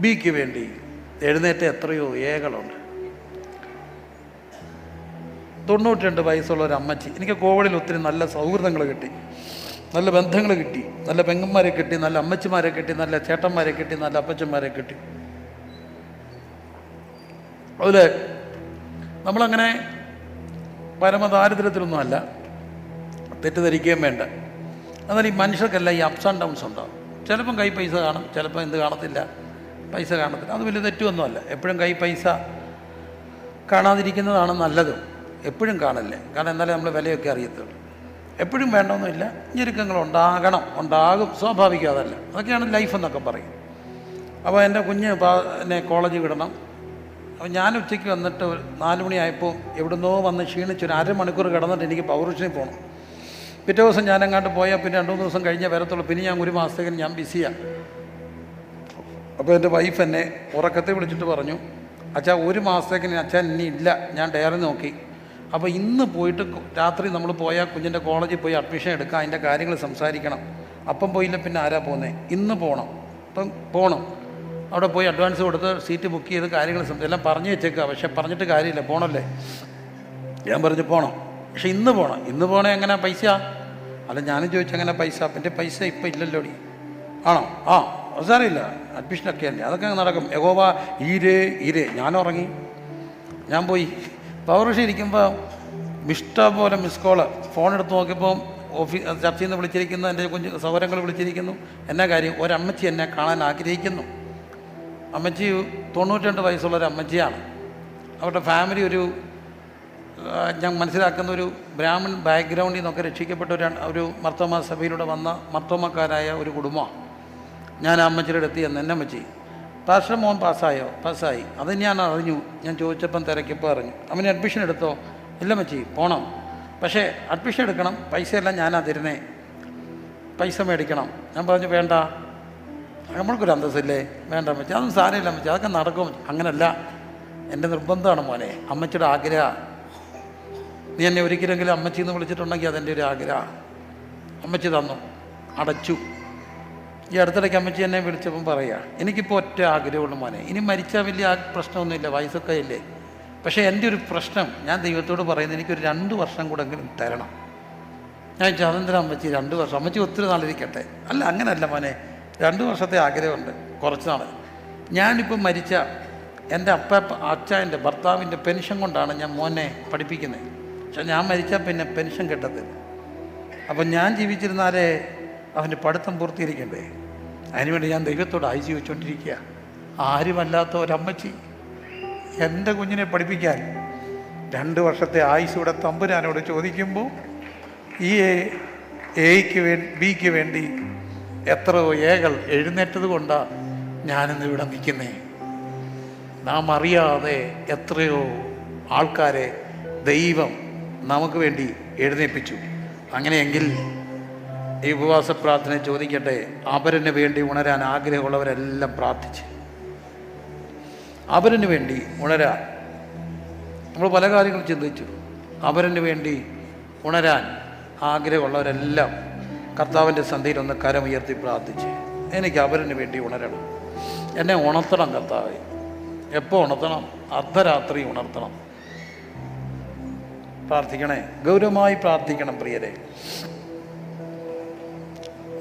ബിക്ക് വേണ്ടി എഴുന്നേറ്റ എത്രയോ ഏകളുണ്ട്. 92 വയസ്സുള്ള ഒരു അമ്മച്ചി. എനിക്ക് കോവിഡിൽ ഒത്തിരി നല്ല സൗഹൃദങ്ങൾ കിട്ടി, നല്ല ബന്ധങ്ങൾ കിട്ടി, നല്ല പെങ്ങന്മാരെ കിട്ടി, നല്ല അമ്മച്ചിമാരെ കിട്ടി, നല്ല ചേട്ടന്മാരെ കിട്ടി, നല്ല അപ്പച്ചന്മാരെ കിട്ടി. അതിൽ നമ്മളങ്ങനെ പരമദാരിദ്ര്യത്തിലൊന്നുമല്ല, തെറ്റിദ്ധരിക്കുകയും വേണ്ട. എന്നാൽ ഈ മനുഷ്യർക്കെല്ലാം ഈ അപ്സ് ആൻഡ് ഡൗൺസ് ഉണ്ടാവും. ചിലപ്പം കൈ പൈസ കാണും, ചിലപ്പോൾ പൈസ കാണത്തില്ല. അത് വലിയ തെറ്റുമൊന്നുമല്ല. എപ്പോഴും കൈ പൈസ കാണാതിരിക്കുന്നതാണ് നല്ലതും. എപ്പോഴും കാണില്ലേ, കാരണം എന്നാലേ നമ്മൾ വിലയൊക്കെ അറിയത്തുള്ളൂ. എപ്പോഴും വേണമെന്നില്ല, ഞെരുക്കങ്ങൾ ഉണ്ടാകും, സ്വാഭാവികം. അതല്ല, അതൊക്കെയാണ് ലൈഫ് എന്നൊക്കെ പറയും. അപ്പോൾ എൻ്റെ കുഞ്ഞ് എന്നെ കോളേജിൽ വിടണം. അപ്പോൾ ഞാൻ ഉച്ചയ്ക്ക് വന്നിട്ട് 4 മണിയായപ്പോൾ എവിടുന്നോ വന്ന് ക്ഷീണിച്ചൊരു 1/2 മണിക്കൂർ കിടന്നിട്ട് എനിക്ക് പൗർഷനിൽ പോകണം. പിറ്റേ ദിവസം ഞാനെങ്ങാണ്ട് പോയാൽ പിന്നെ 2-3 ദിവസം കഴിഞ്ഞേ വരത്തുള്ളൂ. പിന്നെ ഞാൻ 1 മാസത്തേക്ക് ഞാൻ ബിസിയാണ്. അപ്പോൾ എൻ്റെ വൈഫ് എന്നെ ഉറക്കത്തെ വിളിച്ചിട്ട് പറഞ്ഞു, അച്ഛാ 1 മാസത്തേക്ക് അച്ഛൻ ഇനി ഇല്ല. ഞാൻ ഡയറി നോക്കി. അപ്പോൾ ഇന്ന് പോയിട്ട് രാത്രി നമ്മൾ പോയാൽ കുഞ്ഞിൻ്റെ കോളേജിൽ പോയി അഡ്മിഷൻ എടുക്കാം, അതിൻ്റെ കാര്യങ്ങൾ സംസാരിക്കണം. അപ്പം പോയില്ല പിന്നെ ആരാ പോകുന്നത്? ഇന്ന് പോകണം. അപ്പം പോകണം. അവിടെ പോയി അഡ്വാൻസ് കൊടുത്ത് സീറ്റ് ബുക്ക് ചെയ്ത് കാര്യങ്ങൾ എല്ലാം പറഞ്ഞു വെച്ചേക്കുക. പക്ഷെ പറഞ്ഞിട്ട് കാര്യമില്ല, പോകണമല്ലേ. ഞാൻ പറഞ്ഞു പോകണം, പക്ഷെ ഇന്ന് പോകണം. ഇന്ന് പോകണേ എങ്ങനെ പൈസ? അല്ല ഞാനും ചോദിച്ചു എങ്ങനെ പൈസ? എൻ്റെ പൈസ ഇപ്പം ഇല്ലല്ലോടി. ആണോ? ആ സാരമില്ല, അഡ്മിഷനൊക്കെ അല്ലേ, അതൊക്കെ നടക്കും. യഹോവ ഈരേ. ഞാൻ ഉറങ്ങി. ഞാൻ പോയി പൗർഷി ഇരിക്കുമ്പോൾ ഇഷ്ടം പോലെ മിസ് കോള്. ഫോൺ എടുത്ത് നോക്കിയപ്പോൾ ചർച്ചയിൽ നിന്ന് വിളിച്ചിരിക്കുന്നു, എൻ്റെ കുഞ്ഞ് സൗകര്യങ്ങൾ വിളിച്ചിരിക്കുന്നു. എന്നാ കാര്യം? ഒരമ്മച്ചി എന്നെ കാണാൻ ആഗ്രഹിക്കുന്നു. അമ്മച്ചി 92 വയസ്സുള്ളൊരു അമ്മച്ചിയാണ്. അവരുടെ ഫാമിലി ഒരു ഞാൻ മനസ്സിലാക്കുന്ന ഒരു ബ്രാഹ്മൺ ബാക്ക്ഗ്രൗണ്ടിൽ നിന്നൊക്കെ രക്ഷിക്കപ്പെട്ട ഒരു മർത്തോമ സഭയിലൂടെ വന്ന മർത്തോമക്കാരായ ഒരു കുടുംബമാണ്. ഞാൻ ആ അമ്മച്ചിയുടെ അടുത്ത് ചെന്ന്, എന്നെ അമ്മച്ചി പാസ്റ്റർ മോൻ പാസ്സായോ? പാസ്സായി. അത് ഞാൻ അറിഞ്ഞു. ഞാൻ ചോദിച്ചപ്പം തിരക്കിപ്പോൾ അറിഞ്ഞു. അവന് അഡ്മിഷൻ എടുത്തോ? ഇല്ല മച്ചി, പോകണം. പക്ഷേ അഡ്മിഷൻ എടുക്കണം, പൈസയെല്ലാം ഞാനാ തരുന്നേ, പൈസ മേടിക്കണം. ഞാൻ പറഞ്ഞു വേണ്ട, നമ്മൾക്കൊരു അന്തസ്സില്ലേ, വേണ്ട അമ്മച്ചി, അതൊന്നും സാരമില്ല അമ്മച്ചി, അതൊക്കെ നടക്കും. അങ്ങനല്ല, എൻ്റെ നിർബന്ധമാണ് മോനെ, അമ്മച്ചിയുടെ ആഗ്രഹം. നീ എന്നെ ഒരിക്കലെങ്കിലും അമ്മച്ചി എന്ന് വിളിച്ചിട്ടുണ്ടെങ്കിൽ അതെൻ്റെ ഒരു ആഗ്രഹം. അമ്മച്ചി തന്നു, അടച്ചു. ഈ അടുത്തിടയ്ക്ക് അമ്മച്ചി എന്നെ വിളിച്ചപ്പം പറയുക, എനിക്കിപ്പോൾ ഒറ്റ ആഗ്രഹമുള്ള മോനെ, ഇനി മരിച്ചാൽ വലിയ പ്രശ്നമൊന്നുമില്ല, വയസ്സൊക്കെ ഇല്ലേ, പക്ഷേ എൻ്റെ ഒരു പ്രശ്നം, ഞാൻ ദൈവത്തോട് പറയുന്നത് എനിക്കൊരു 2 വർഷം കൂടെ എങ്കിലും തരണം. ഞാൻ ചോദിച്ചു അതെന്തിനാ അമ്മച്ചി 2 വർഷം? അമ്മച്ചി ഒത്തിരി നാളിരിക്കട്ടെ. അല്ല അങ്ങനല്ല മോനെ, 2 വർഷത്തെ ആഗ്രഹമുണ്ട്, കുറച്ച് നാൾ. ഞാനിപ്പം മരിച്ച എൻ്റെ അച്ഛൻ്റെ ഭർത്താവിൻ്റെ പെൻഷൻ കൊണ്ടാണ് ഞാൻ മോനെ പഠിപ്പിക്കുന്നത്. പക്ഷെ ഞാൻ മരിച്ചാൽ പിന്നെ പെൻഷൻ കിട്ടത്തില്ല. അപ്പം ഞാൻ ജീവിച്ചിരുന്നാലേ അവൻ്റെ പഠിത്തം പൂർത്തീകരിക്കണ്ടേ? അതിനുവേണ്ടി ഞാൻ ദൈവത്തോട് ആയുസ് ചോദിച്ചുകൊണ്ടിരിക്കുക. ആരുമല്ലാത്ത ഒരമ്മച്ചി എൻ്റെ കുഞ്ഞിനെ പഠിപ്പിക്കാൻ 2 വർഷത്തെ ആയുസ്സൂടെ തമ്പുരാനോട് ചോദിക്കുമ്പോൾ ഈ ബിക്ക് വേണ്ടി എത്രയോ എകൾ എഴുന്നേറ്റത് കൊണ്ടാണ് ഞാനിന്ന് ഇവിടെ നിൽക്കുന്നേ. നാം അറിയാതെ എത്രയോ ആൾക്കാരെ ദൈവം നമുക്ക് വേണ്ടി എഴുന്നേൽപ്പിച്ചു. അങ്ങനെയെങ്കിൽ ഈ ഉപവാസ പ്രാർത്ഥന ചോദിക്കട്ടെ, അവരന് വേണ്ടി ഉണരാൻ ആഗ്രഹമുള്ളവരെല്ലാം പ്രാർത്ഥിച്ച് അവരന് വേണ്ടി ഉണരാൻ. നമ്മൾ പല കാര്യങ്ങളും ചിന്തിച്ചു. അവരന് വേണ്ടി ഉണരാൻ ആഗ്രഹമുള്ളവരെല്ലാം കർത്താവിൻ്റെ സന്ധിയിൽ ഒന്ന് കരമുയർത്തി പ്രാർത്ഥിച്ച്, എനിക്ക് അവരന് വേണ്ടി ഉണരണം, എന്നെ ഉണർത്തണം കർത്താവേ. എപ്പോൾ ഉണർത്തണം? അർദ്ധരാത്രി ഉണർത്തണം. പ്രാർത്ഥിക്കണേ, ഗൗരവമായി പ്രാർത്ഥിക്കണം പ്രിയരെ.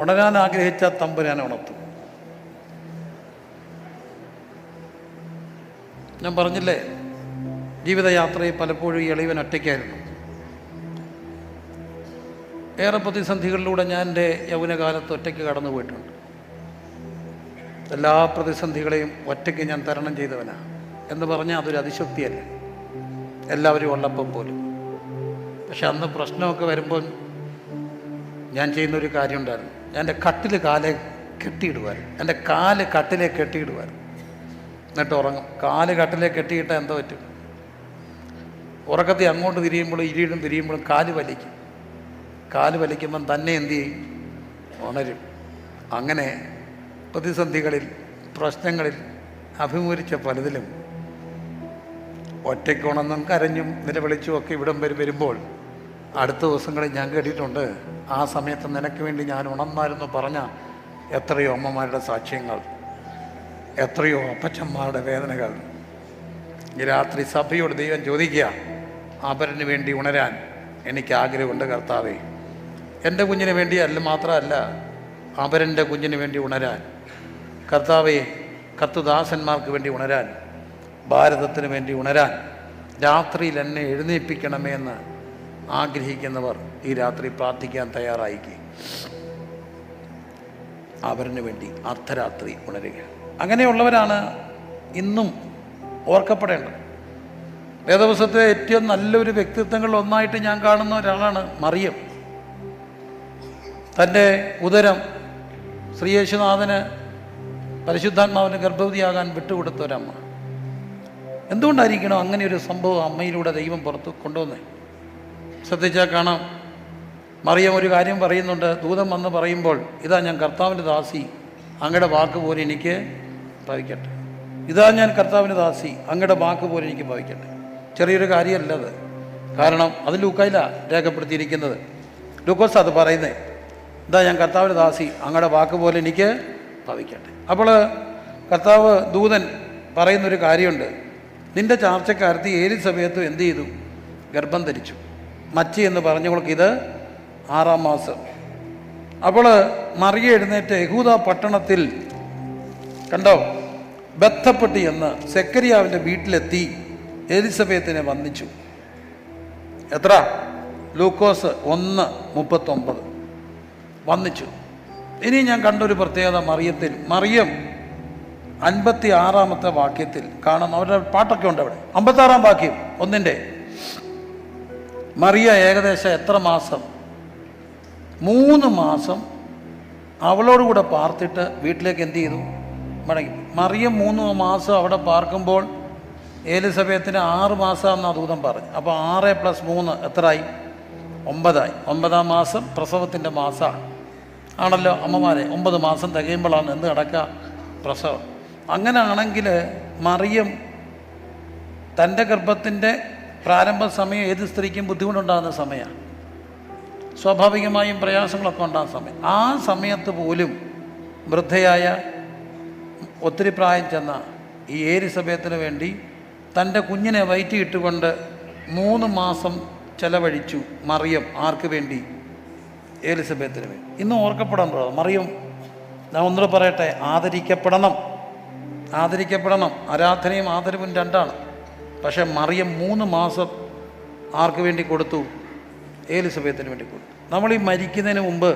ഉണരാൻ ആഗ്രഹിച്ച തമ്പുരാൻ ഉണർത്തും. ഞാൻ പറഞ്ഞില്ലേ, ജീവിതയാത്രയിൽ പലപ്പോഴും ഈ എളിവൻ ഒറ്റയ്ക്കായിരുന്നു. ഏറെ പ്രതിസന്ധികളിലൂടെ ഞാൻ എൻ്റെ യൗവനകാലത്ത് ഒറ്റയ്ക്ക് കടന്നു പോയിട്ടുണ്ട്. എല്ലാ പ്രതിസന്ധികളെയും ഒറ്റയ്ക്ക് ഞാൻ തരണം ചെയ്തവനാണ് എന്ന് പറഞ്ഞാൽ അതൊരു അതിശക്തിയല്ല, എല്ലാവരും ഉള്ളപ്പം പോലും. പക്ഷെ അന്ന് പ്രശ്നമൊക്കെ വരുമ്പോൾ ഞാൻ ചെയ്യുന്നൊരു കാര്യം ഉണ്ടായിരുന്നു. ഞാൻ എൻ്റെ കട്ടിൽ കാലെ കെട്ടിയിടുമായിരുന്നു. എൻ്റെ കാല് കട്ടിലെ കെട്ടിയിടുമായിരുന്നു. എന്നിട്ട് ഉറങ്ങും. കാല് കട്ടിലെ കെട്ടിയിട്ടാൽ എന്തോ പറ്റും? ഉറക്കത്തിൽ അങ്ങോട്ട് തിരിയുമ്പോഴും തിരിയുമ്പോഴും കാല് വലിക്കും. കാല് വലിക്കുമ്പം തന്നെ എന്തു ചെയ്യും? ഉണരും. അങ്ങനെ പ്രതിസന്ധികളിൽ, പ്രശ്നങ്ങളിൽ അഭിമുഖിച്ച പലതിലും ഒറ്റയ്ക്കുണന്നും കരഞ്ഞും നിലവിളിച്ചും ഒക്കെ ഇവിടം വരുമ്പോൾ അടുത്ത ദിവസങ്ങളിൽ ഞാൻ കേട്ടിട്ടുണ്ട്, ആ സമയത്ത് നിനക്ക് വേണ്ടി ഞാൻ ഉണർന്നായിരുന്നു പറഞ്ഞ എത്രയോ അമ്മമാരുടെ സാക്ഷ്യങ്ങൾ, എത്രയോ അപ്പച്ചന്മാരുടെ വേദനകൾ. ഈ രാത്രി സഭയോട് ദൈവം ചോദിക്കുക, അവരന് വേണ്ടി ഉണരാൻ എനിക്ക് ആഗ്രഹമുണ്ട് കർത്താവേ. എൻ്റെ കുഞ്ഞിന് വേണ്ടി മാത്രമല്ല, അവരെൻ്റെ കുഞ്ഞിന് വേണ്ടി ഉണരാൻ കർത്താവേ, കർത്തൃദാസന്മാർക്ക് വേണ്ടി ഉണരാൻ, ഭാരതത്തിന് വേണ്ടി ഉണരാൻ, രാത്രിയിൽ എന്നെ എഴുന്നേൽപ്പിക്കണമേ എന്ന് ആഗ്രഹിക്കുന്നവർ ഈ രാത്രി പ്രാർത്ഥിക്കാൻ തയ്യാറായിക്കുക. അവരിന് വേണ്ടി അർദ്ധരാത്രി ഉണരുക. അങ്ങനെയുള്ളവരാണ് ഇന്നും ഓർക്കപ്പെടേണ്ടത്. വേദപുസ്തകത്തിലെ ഏറ്റവും നല്ലൊരു വ്യക്തിത്വങ്ങളിൽ ഒന്നായിട്ട് ഞാൻ കാണുന്ന ഒരാളാണ് മറിയം. തൻ്റെ ഉദരം ശ്രീയേശുനാഥന് പരിശുദ്ധാത്മാവിന് ഗർഭവതിയാകാൻ വിട്ടുകൊടുത്ത ഒരമ്മ. എന്തുകൊണ്ടായിരിക്കണം അങ്ങനെ ഒരു സംഭവം അമ്മയിലൂടെ ദൈവം പുറത്ത് കൊണ്ടുവന്നേ? ശ്രദ്ധിച്ചാൽ കാണാം, മറിയം ഒരു കാര്യം പറയുന്നുണ്ട്. ദൂതൻ വന്ന് പറയുമ്പോൾ, ഇതാ ഞാൻ കർത്താവിൻ്റെ ദാസി, അങ്ങയുടെ വാക്ക് പോലെ എനിക്ക് ഭവിക്കട്ടെ. ഇതാ ഞാൻ കർത്താവിൻ്റെ ദാസി, അങ്ങയുടെ വാക്ക് പോലെ എനിക്ക് ഭവിക്കട്ടെ. ചെറിയൊരു കാര്യമല്ല അത്. കാരണം അത് ലൂക്കായിലാണ് രേഖപ്പെടുത്തിയിരിക്കുന്നത്. ലൂക്കോസ് അത് പറയുന്നത്, ഇതാ ഞാൻ കർത്താവിൻ്റെ ദാസി, അങ്ങയുടെ വാക്ക് പോലെ എനിക്ക് ഭവിക്കട്ടെ. അപ്പോൾ കർത്താവ് ദൂതൻ പറയുന്നൊരു കാര്യമുണ്ട്. നിൻ്റെ ചാർച്ചക്കാരത്തി എലിസബെത്തും എന്ത് ചെയ്തു? ഗർഭം ധരിച്ചു. മച്ചി എന്ന് പറഞ്ഞവൾക്ക് ഇത് 6-ാം മാസം. അപ്പോൾ മറിയ എഴുന്നേറ്റ് യഹൂദ പട്ടണത്തിൽ കണ്ടോ ബന്ധപ്പെട്ട് എന്ന് സെക്കരിയാവിൻ്റെ വീട്ടിലെത്തി എലിസബെത്തിനെ വന്ദിച്ചു. എത്ര? ലൂക്കോസ് 1:39 വന്ദിച്ചു. ഇനി ഞാൻ കണ്ടൊരു പ്രത്യേകത മറിയത്തിൽ, മറിയം 56-ാമത്തെ വാക്യത്തിൽ കാണാം. അവരുടെ പാട്ടൊക്കെ ഉണ്ട് അവിടെ. 56-ാം വാക്യം 1-ന്റെ മറിയ ഏകദേശം എത്ര മാസം? 3 മാസം അവളോടുകൂടെ പാർത്തിട്ട് വീട്ടിലേക്ക് എന്ത് ചെയ്തു? മടങ്ങി. മറിയം 3 മാസം അവിടെ പാർക്കുമ്പോൾ എലിസബെത്തിന് 6 മാസമെന്നാണ് ദൂതൻ പറഞ്ഞു. അപ്പോൾ 6 + 3 എത്രയായി? 9ആയി. 9-ാം മാസം പ്രസവത്തിൻ്റെ മാസമാണ് ആണല്ലോ അമ്മമാരെ. 9 മാസം തികയുമ്പോഴാണ് എന്ത് നടക്കുക? പ്രസവം. അങ്ങനെയാണെങ്കിൽ മറിയം തൻ്റെ ഗർഭത്തിൻ്റെ പ്രാരംഭ സമയം ഏത് സ്ത്രീക്കും ബുദ്ധിമുട്ടുണ്ടാകുന്ന സമയമാണ്. സ്വാഭാവികമായും പ്രയാസങ്ങളൊക്കെ ഉണ്ടാകുന്ന സമയം. ആ സമയത്ത് പോലും വൃദ്ധയായ ഒത്തിരി പ്രായം ചെന്ന ഈ എലിസബെത്തിന് വേണ്ടി തൻ്റെ കുഞ്ഞിനെ വയറ്റിയിട്ടുകൊണ്ട് 3 മാസം ചെലവഴിച്ചു മറിയം. ആർക്ക് വേണ്ടി? എലിസബെത്തിന് വേണ്ടി. ഇന്നും ഓർക്കപ്പെടാൻ തുടങ്ങും മറിയം. ഞാൻ ഒന്നുകൂടെ പറയട്ടെ, ആദരിക്കപ്പെടണം. ആരാധനയും ആദരവും രണ്ടാണ്. പക്ഷെ മറിയം 3 മാസം ആർക്ക് വേണ്ടി കൊടുത്തു? എലിസബെത്തിന് വേണ്ടി കൊടുത്തു. നമ്മൾ ഈ മരിക്കുന്നതിന് മുമ്പ്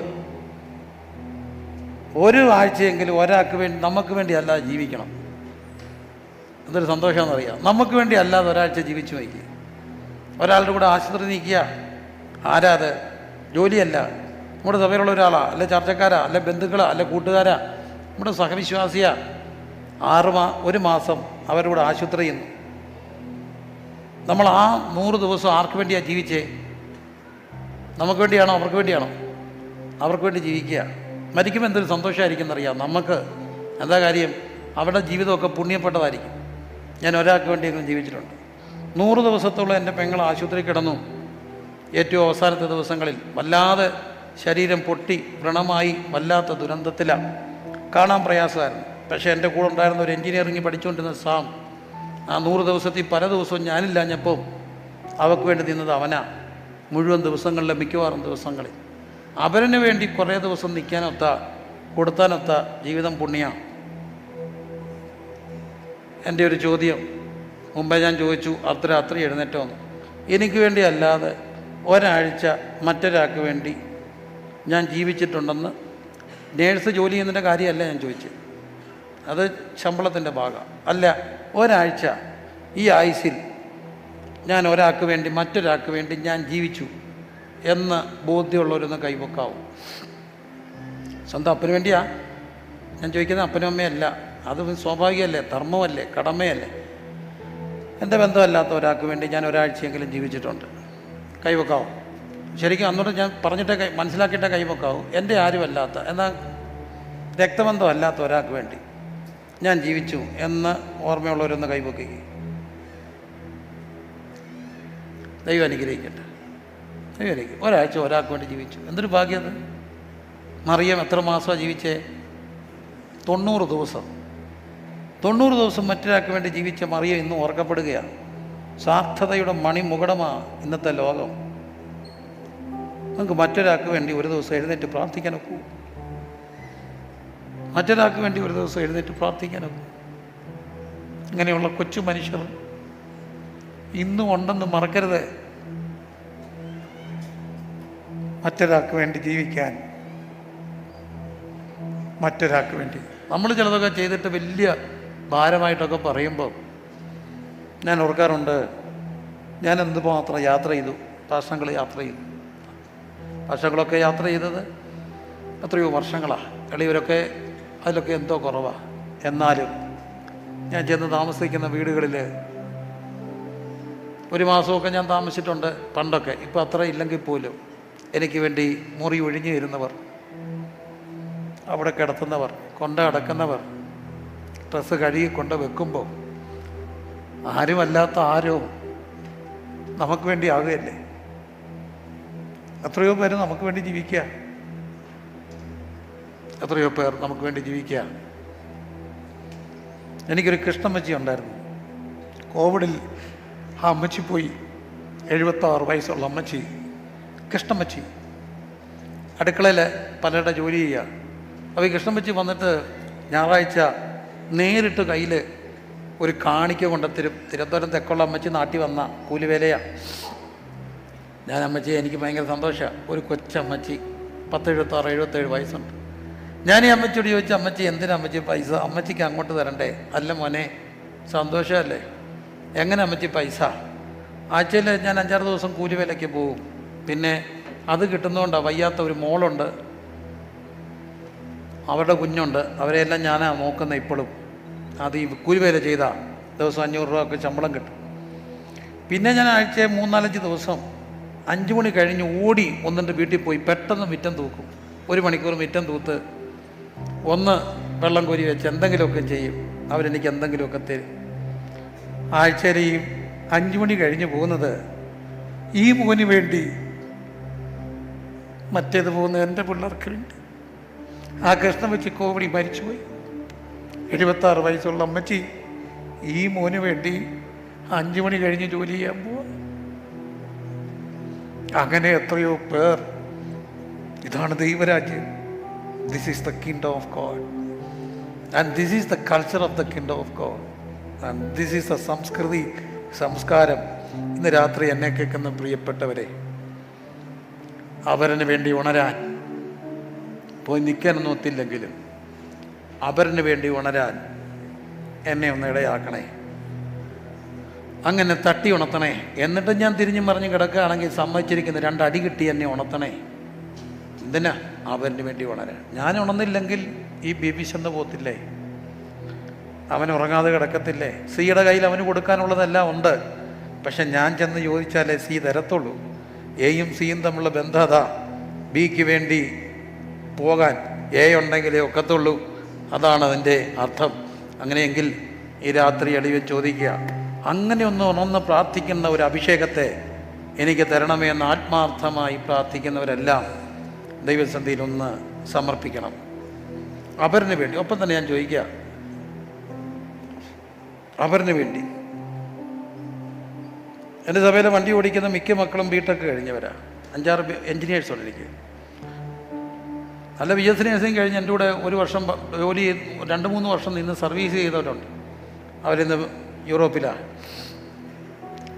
ഒരു ആഴ്ചയെങ്കിലും ഒരാൾക്ക് വേണ്ടി, നമുക്ക് വേണ്ടി അല്ലാതെ ജീവിക്കണം. എന്തൊരു സന്തോഷമാണെന്നറിയാം. നമുക്ക് വേണ്ടി അല്ലാതെ ഒരാഴ്ച ജീവിച്ചു വയ്ക്കുക. ഒരാളുടെ കൂടെ ആശുപത്രി നിൽക്കുക. ആരാത്? ജോലിയല്ല, നമ്മുടെ സഭയിലുള്ള ഒരാളാ, അല്ലെ ചർച്ചക്കാരാ, അല്ലെ ബന്ധുക്കളാ, അല്ലെ കൂട്ടുകാരാ, നമ്മുടെ സഹവിശ്വാസിയാ. 1 മാസം അവരുടെ കൂടെ ആശുപത്രി ചെയ്യുന്നു. നമ്മൾ ആ 100 ദിവസം ആർക്ക് വേണ്ടിയാണ് ജീവിച്ചേ? നമുക്ക് വേണ്ടിയാണോ? അവർക്ക് വേണ്ടിയാണോ? അവർക്ക് വേണ്ടി ജീവിക്കുക. മരിക്കുമ്പോൾ എന്തൊരു സന്തോഷമായിരിക്കും എന്നറിയാം. നമുക്ക് എന്താ കാര്യം? അവരുടെ ജീവിതമൊക്കെ പുണ്യപ്പെട്ടതായിരിക്കും. ഞാൻ ഒരാൾക്ക് വേണ്ടിയെങ്കിലും ജീവിച്ചിട്ടുണ്ട്. 100 ദിവസത്തോളം എൻ്റെ പെങ്ങൾ ആശുപത്രി കിടന്നു. ഏറ്റവും അവസാനത്തെ ദിവസങ്ങളിൽ വല്ലാതെ ശരീരം പൊട്ടി വ്രണമായി വല്ലാത്ത ദുരന്തത്തിലാണ്. കാണാൻ പ്രയാസമായിരുന്നു. പക്ഷേ എൻ്റെ കൂടെ ഉണ്ടായിരുന്ന ഒരു എൻജിനീയറിംഗ് പഠിച്ചുകൊണ്ടിരുന്ന സാം, ആ 100 ദിവസത്തിൽ പല ദിവസവും ഞാനില്ലാഞ്ഞപ്പോൾ അവർക്ക് വേണ്ടി നിന്നത് അവനാ. മുഴുവൻ ദിവസങ്ങളിലെ മിക്കവാറും ദിവസങ്ങളിൽ അവരിന് വേണ്ടി കുറേ ദിവസം നിൽക്കാനൊത്ത, കൊടുത്താനൊത്ത ജീവിതം പുണ്യമാണ്. എൻ്റെ ഒരു ചോദ്യം മുമ്പേ ഞാൻ ചോദിച്ചു, അർദ്ധരാത്രി എഴുന്നേറ്റോന്ന്. എനിക്ക് വേണ്ടി അല്ലാതെ ഒരാഴ്ച മറ്റൊരാൾക്ക് വേണ്ടി ഞാൻ ജീവിച്ചിട്ടുണ്ടെന്ന്. നേഴ്സ് ജോലി ചെയ്യുന്നതിൻ്റെ കാര്യമല്ല ഞാൻ ചോദിച്ചത്, അത് ശമ്പളത്തിൻ്റെ ഭാഗം അല്ല. ഒരാഴ്ച ഈ ആയുസിൽ ഞാൻ ഒരാൾക്ക് വേണ്ടി, മറ്റൊരാൾക്ക് വേണ്ടി ഞാൻ ജീവിച്ചു എന്ന് ബോധ്യമുള്ളവരൊന്ന് കൈവക്കാവും. സ്വന്തം അപ്പന് വേണ്ടിയാ ഞാൻ ചോദിക്കുന്നത്, അപ്പനും അമ്മയല്ല. അത് സ്വാഭാവികമല്ലേ, ധർമ്മമല്ലേ, കടമയല്ലേ. എൻ്റെ ബന്ധമല്ലാത്ത ഒരാൾക്ക് വേണ്ടി ഞാൻ ഒരാഴ്ചയെങ്കിലും ജീവിച്ചിട്ടുണ്ട്. കൈവക്കാവും. ശരിക്കും അന്നോട്ട് ഞാൻ പറഞ്ഞിട്ടേ മനസ്സിലാക്കിയിട്ടേ കൈവക്കാവും. എൻ്റെ ആരുമല്ലാത്ത, എന്നാൽ രക്തബന്ധമല്ലാത്ത ഒരാൾക്ക് വേണ്ടി ഞാൻ ജീവിച്ചു എന്ന് ഓർമ്മയുള്ളവരൊന്ന് കൈവക്കുകയും. ദൈവം അനുഗ്രഹിക്കട്ടെ. ദൈവം അനുഗ്രഹിക്കും. ഒരാഴ്ച ഒരാൾക്ക് വേണ്ടി ജീവിച്ചു. എന്തൊരു ഭാഗ്യത്. മറിയം എത്ര മാസമാണ് ജീവിച്ചേ? 90 ദിവസം. 90 ദിവസം മറ്റൊരാൾക്ക് വേണ്ടി ജീവിച്ച മറിയം ഇന്നും ഓർക്കപ്പെടുകയാണ്. സാർത്ഥതയുടെ മണിമുകുടമാണ് ഇന്നത്തെ ലോകം. നമുക്ക് മറ്റൊരാൾക്ക് വേണ്ടി ഒരു ദിവസം എഴുന്നേറ്റ് പ്രാർത്ഥിക്കാനൊക്കൂ? മറ്റൊരാൾക്ക് വേണ്ടി ഒരു ദിവസം എഴുന്നേറ്റ് പ്രാർത്ഥിക്കാനൊക്കൂ? ഇങ്ങനെയുള്ള കൊച്ചു മനുഷ്യർ ഇന്നും ഉണ്ടെന്ന് മറക്കരുത്. മറ്റൊരാൾക്ക് വേണ്ടി ജീവിക്കാൻ, മറ്റൊരാൾക്ക് വേണ്ടി. നമ്മൾ ചിലതൊക്കെ ചെയ്തിട്ട് വലിയ ഭാരമായിട്ടൊക്കെ പറയുമ്പോൾ ഞാൻ ഓർക്കാറുണ്ട്, ഞാൻ എന്തുമാത്രം യാത്ര ചെയ്തു. വർഷങ്ങൾ യാത്ര ചെയ്തു. വർഷങ്ങളൊക്കെ യാത്ര ചെയ്തത് എത്രയോ വർഷങ്ങളാണ്. എളിയവരൊക്കെ അതിലൊക്കെ എന്തോ കുറവാണ്. എന്നാലും ഞാൻ ചെന്ന് താമസിക്കുന്ന വീടുകളിൽ 1 മാസമൊക്കെ ഞാൻ താമസിച്ചിട്ടുണ്ട് പണ്ടൊക്കെ. ഇപ്പോൾ അത്ര ഇല്ലെങ്കിൽ പോലും എനിക്ക് വേണ്ടി മുറി ഒഴിഞ്ഞു തരുന്നവർ, അവിടെ കിടത്തുന്നവർ, കൊണ്ട അടക്കുന്നവർ, ഡ്രസ്സ് കഴുകി കൊണ്ട് വെക്കുമ്പോൾ ആരുമല്ലാത്ത ആരോ നമുക്ക് വേണ്ടി ആകുകയല്ലേ. എത്രയോ പേര് നമുക്ക് വേണ്ടി ജീവിക്കുക, എത്രയോ പേർ നമുക്ക് വേണ്ടി ജീവിക്കുക. എനിക്കൊരു കൃഷ്ണമ്മച്ചി ഉണ്ടായിരുന്നു. കോവിഡിൽ ആ അമ്മച്ചി പോയി. 76 വയസ്സുള്ള അമ്മച്ചി, കൃഷ്ണമ്മച്ചി, അടുക്കളയിൽ പലരുടെ ജോലി ചെയ്യുക. അപ്പോൾ ഈ കൃഷ്ണമ്മച്ചി വന്നിട്ട് ഞായറാഴ്ച നേരിട്ട് കയ്യിൽ ഒരു കാണിക്ക കൊണ്ടെത്തരും. തിരുവനന്തപുരം തെക്കുള്ള അമ്മച്ചി നാട്ടിൽ വന്ന കൂലിവേലയാണ്. ഞാൻ അമ്മച്ചിയെ, എനിക്ക് ഭയങ്കര സന്തോഷമാണ്. ഒരു കൊച്ചമ്മച്ചി, 76, 77 വയസ്സുണ്ട്. ഞാൻ ഈ അമ്മച്ചിയോട് ചോദിച്ചു, അമ്മച്ചി എന്തിനാ അമ്മച്ചി പൈസ? അമ്മച്ചിക്ക് അങ്ങോട്ട് തരണ്ടേ? അല്ല മോനെ, സന്തോഷമല്ലേ. എങ്ങനെ അമ്മച്ചി പൈസ? ആഴ്ചയിൽ ഞാൻ 5-6 ദിവസം കൂലിവേലയ്ക്ക് പോകും. പിന്നെ അത് കിട്ടുന്നതുകൊണ്ടാണ്. വയ്യാത്ത ഒരു മോളുണ്ട്, അവരുടെ കുഞ്ഞുണ്ട്, അവരെയെല്ലാം ഞാനാണ് നോക്കുന്നത് ഇപ്പോഴും. അത് ഈ കൂലിവേല ചെയ്താൽ ദിവസം 500 രൂപ ഒക്കെ ശമ്പളം കിട്ടും. പിന്നെ ഞാൻ ആഴ്ചയിൽ 3-4 ദിവസം 5 മണി കഴിഞ്ഞ് ഓടി ഒന്നിൻ്റെ വീട്ടിൽ പോയി പെട്ടെന്ന് മിറ്റം തൂക്കും. 1 മണിക്കൂർ മിറ്റം തൂത്ത് ഒന്ന് വെള്ളം കോരി വെച്ച് എന്തെങ്കിലുമൊക്കെ ചെയ്യും. അവരെനിക്ക് എന്തെങ്കിലുമൊക്കെ തരും. ആഴ്ചയിൽ ഈ 5 മണി കഴിഞ്ഞ് പോകുന്നത് ഈ മോന് വേണ്ടി, മറ്റേത് പോകുന്നത് എൻ്റെ പിള്ളേർക്ക് വേണ്ടി. ആ കൃഷ്ണമ്മച്ചി കോവിഡ് മരിച്ചുപോയി. 76 വയസ്സുള്ള അമ്മച്ചി ഈ മോന് വേണ്ടി 5 മണി കഴിഞ്ഞ് ജോലി ചെയ്യാൻ പോവാ. അങ്ങനെ എത്രയോ പേർ. ഇതാണ് ദൈവരാജ്യം. This is the kingdom of God and this is the culture of the kingdom of God and this is the സംസ്കൃതി, സംസ്കാരം. ഇന്ന് രാത്രി എന്നെ കേൾക്കുന്ന പ്രിയപ്പെട്ടവരെ, അവരന് വേണ്ടി ഉണരാൻ പോയി നിൽക്കാനൊന്നും ഒത്തില്ലെങ്കിലും അവരന് വേണ്ടി ഉണരാൻ എന്നെ ഒന്ന് ഇടയാക്കണേ. അങ്ങനെ തട്ടി ഉണർത്തണേ. എന്നിട്ട് ഞാൻ തിരിഞ്ഞു മറിഞ്ഞ് കിടക്കുകയാണെങ്കിൽ സമ്മതിച്ചിരിക്കുന്ന 2 അടി കിട്ടി എന്നെ ഉണർത്തണേ. എന്തിനാ? അവന് വേണ്ടി ഉണരാൻ. ഞാൻ ഉണർന്നില്ലെങ്കിൽ ഈ ബേബി ചെന്ന് പോകത്തില്ലേ? അവൻ ഉറങ്ങാതെ കിടക്കത്തില്ലേ? സിയുടെ കയ്യിൽ അവന് കൊടുക്കാനുള്ളതെല്ലാം ഉണ്ട്. പക്ഷെ ഞാൻ ചെന്ന് ചോദിച്ചാലേ സി തരത്തുള്ളൂ. എയും സിയും തമ്മിലുള്ള ബന്ധം അതാ. ബിക്ക് വേണ്ടി പോകാൻ എ ഉണ്ടെങ്കിലേ ഒക്കത്തുള്ളൂ. അതാണ് അതിൻ്റെ അർത്ഥം. അങ്ങനെയെങ്കിൽ ഈ രാത്രി അടിവൻ ചോദിക്കുക, അങ്ങനെ ഒന്ന് പ്രാർത്ഥിക്കുന്ന ഒരു അഭിഷേകത്തെ എനിക്ക് തരണമേ എന്ന് ആത്മാർത്ഥമായി പ്രാർത്ഥിക്കുന്നവരെല്ലാം ദൈവസന്നിധിയിൽ ഒന്ന് സമർപ്പിക്കണം. അവരിന് വേണ്ടി. ഒപ്പം തന്നെ ഞാൻ ചോദിക്കുക, അവരിന് വേണ്ടി. എൻ്റെ സഭയിലെ വണ്ടി ഓടിക്കുന്ന മിക്ക മക്കളും ബിടെക് കഴിഞ്ഞവരാണ്. 5-6 എൻജിനീയേഴ്സുണ്ട് എനിക്ക്. നല്ല BS നഴ്സിംഗ് കഴിഞ്ഞ് എൻ്റെ കൂടെ 1 വർഷം ജോലി 2-3 വർഷം നിന്ന് സർവീസ് ചെയ്തവരുണ്ട്. അവരിന്ന് യൂറോപ്പിലാണ്.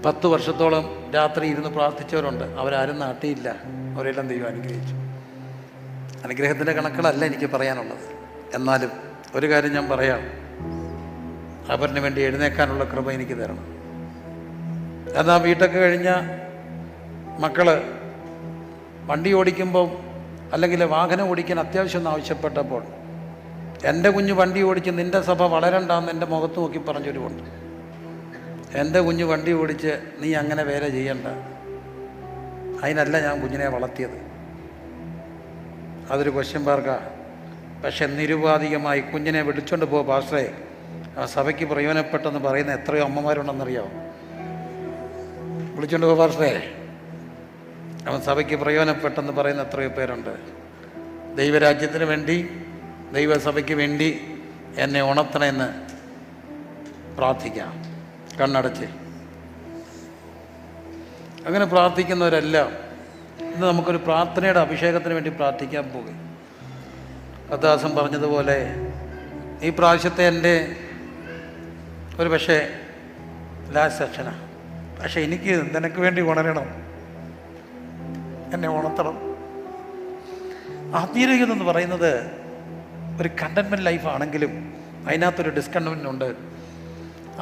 10 വർഷത്തോളം രാത്രി ഇരുന്ന് പ്രാർത്ഥിച്ചവരുണ്ട്. അവരാരും നാട്ടിയില്ല. അവരെല്ലാം ദൈവം അനുഗ്രഹിച്ചു. അനുഗ്രഹത്തിൻ്റെ കണക്കുകളല്ല എനിക്ക് പറയാനുള്ളത്. എന്നാലും ഒരു കാര്യം ഞാൻ പറയാം, അവരിന് വേണ്ടി എഴുന്നേക്കാനുള്ള കൃപ എനിക്ക് തരണം. എന്നാൽ വീട്ടൊക്കെ കഴിഞ്ഞ മക്കൾ വണ്ടി ഓടിക്കുമ്പോൾ അല്ലെങ്കിൽ വാഹനം ഓടിക്കാൻ അത്യാവശ്യം ഒന്ന് ആവശ്യപ്പെട്ടപ്പോൾ എൻ്റെ കുഞ്ഞ് വണ്ടി ഓടിച്ച് നിൻ്റെ സഭ വളരണ്ടാന്ന് എൻ്റെ മുഖത്ത് നോക്കി പറഞ്ഞൊരുമുണ്ട്. എൻ്റെ കുഞ്ഞ് വണ്ടി ഓടിച്ച് നീ അങ്ങനെ വേല ചെയ്യണ്ട. അതിനല്ല ഞാൻ കുഞ്ഞിനെ വളർത്തിയത്. അതൊരു ക്വസ്റ്റ്യൻ മാർക്കാണ്. പക്ഷെ നിരുപാധികമായി കുഞ്ഞിനെ വിളിച്ചോണ്ട് പോ പാസ്റ്ററേ, ആ സഭയ്ക്ക് പ്രയോജനപ്പെട്ടെന്ന് പറയുന്ന എത്രയോ അമ്മമാരുണ്ടെന്നറിയാമോ? വിളിച്ചോണ്ട് പോ പാസ്റ്ററേ, അവൻ സഭയ്ക്ക് പ്രയോജനപ്പെട്ടെന്ന് പറയുന്ന എത്രയോ പേരുണ്ട്. ദൈവരാജ്യത്തിന് വേണ്ടി, ദൈവസഭയ്ക്ക് വേണ്ടി എന്നെ ഉണർത്തണമെന്ന് പ്രാർത്ഥിക്കാം കണ്ണടച്ച്. അങ്ങനെ പ്രാർത്ഥിക്കുന്നവരെല്ലാം ഇന്ന് നമുക്കൊരു പ്രാർത്ഥനയുടെ അഭിഷേകത്തിന് വേണ്ടി പ്രാർത്ഥിക്കാൻ പോകും. കർത്താദാസൻ പറഞ്ഞതുപോലെ ഈ പ്രാവശ്യത്തെ എൻ്റെ ഒരു പക്ഷേ ലാസ്റ്റ് സെക്ഷനാണ്. പക്ഷേ എനിക്ക് നിനക്ക് വേണ്ടി ഉണരണം, എന്നെ ഉണർത്തണം. ആത്മീയത എന്ന് പറയുന്നത് ഒരു കണ്ടൻമെൻറ്റ് ലൈഫാണെങ്കിലും അതിനകത്തൊരു ഡിസ്കണ്ടൻമെൻ്റ് ഉണ്ട്.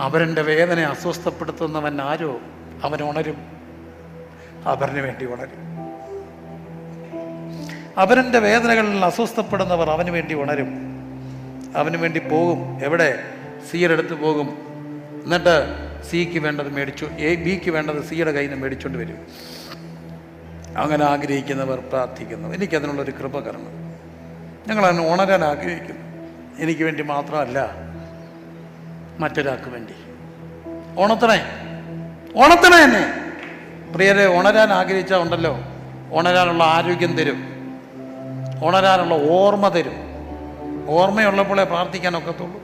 അവരുടെ വേദന അസ്വസ്ഥപ്പെടുത്തുന്നവൻ ആരോ അവൻ ഉണരും, അവരിന് വേണ്ടി ഉണരും. അവരുടെ വേദനകളിൽ അസ്വസ്ഥപ്പെടുന്നവർ അവന് വേണ്ടി ഉണരും, അവന് വേണ്ടി പോകും. എവിടെ? സിയുടെ അടുത്ത് പോകും. എന്നിട്ട് സിക്ക് വേണ്ടത് മേടിച്ചു, ബിക്ക് വേണ്ടത് സിയുടെ കയ്യിൽ നിന്ന് മേടിച്ചുകൊണ്ട് വരും. അങ്ങനെ ആഗ്രഹിക്കുന്നവർ പ്രാർത്ഥിക്കുന്നു. എനിക്കതിനുള്ളൊരു കൃപ തരണം. ഞങ്ങളതിന് ഉണരാൻ ആഗ്രഹിക്കുന്നു. എനിക്ക് വേണ്ടി മാത്രമല്ല, മറ്റൊരാൾക്ക് വേണ്ടി. ഉണർത്തണേ എന്നെ പ്രിയരെ. ഉണരാൻ ആഗ്രഹിച്ചാൽ ഉണ്ടല്ലോ, ഉണരാനുള്ള ആരോഗ്യം തരും, ഉണരാനുള്ള ഓർമ്മ തരും. ഓർമ്മയുള്ളപ്പോഴേ പ്രാർത്ഥിക്കാനൊക്കത്തുള്ളൂ.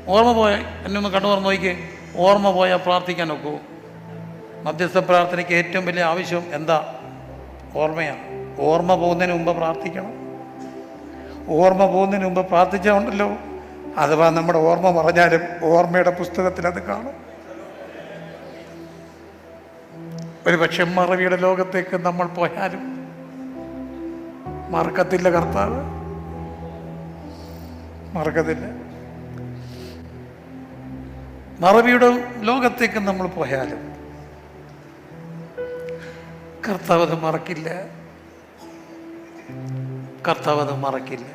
ഓർമ്മ പോയാൽ എന്നെ ഒന്ന് കണ്ണു തുറന്ന് നോക്കിയേ. ഓർമ്മ പോയാൽ പ്രാർത്ഥിക്കാനൊക്കൂ? മധ്യസ്ഥ പ്രാർത്ഥനയ്ക്ക് ഏറ്റവും വലിയ ആവശ്യം എന്താ? ഓർമ്മയാണ്. ഓർമ്മ പോകുന്നതിന് മുമ്പ് പ്രാർത്ഥിക്കണം. ഓർമ്മ പോകുന്നതിന് മുമ്പ് പ്രാർത്ഥിച്ചാൽ ഉണ്ടല്ലോ, അഥവാ നമ്മുടെ ഓർമ്മ പറഞ്ഞാലും ഓർമ്മയുടെ പുസ്തകത്തിൽ അത് കാണും. ഒരു പക്ഷെ മറവിയുടെ ലോകത്തേക്ക് നമ്മൾ പോയാലും മറക്കത്തില്ല കർത്താവ്, മറക്കത്തില്ല. മറവിയുടെ ലോകത്തേക്ക് നമ്മൾ പോയാലും കർത്താവ് അത് മറക്കില്ല, കർത്താവ് അത് മറക്കില്ല.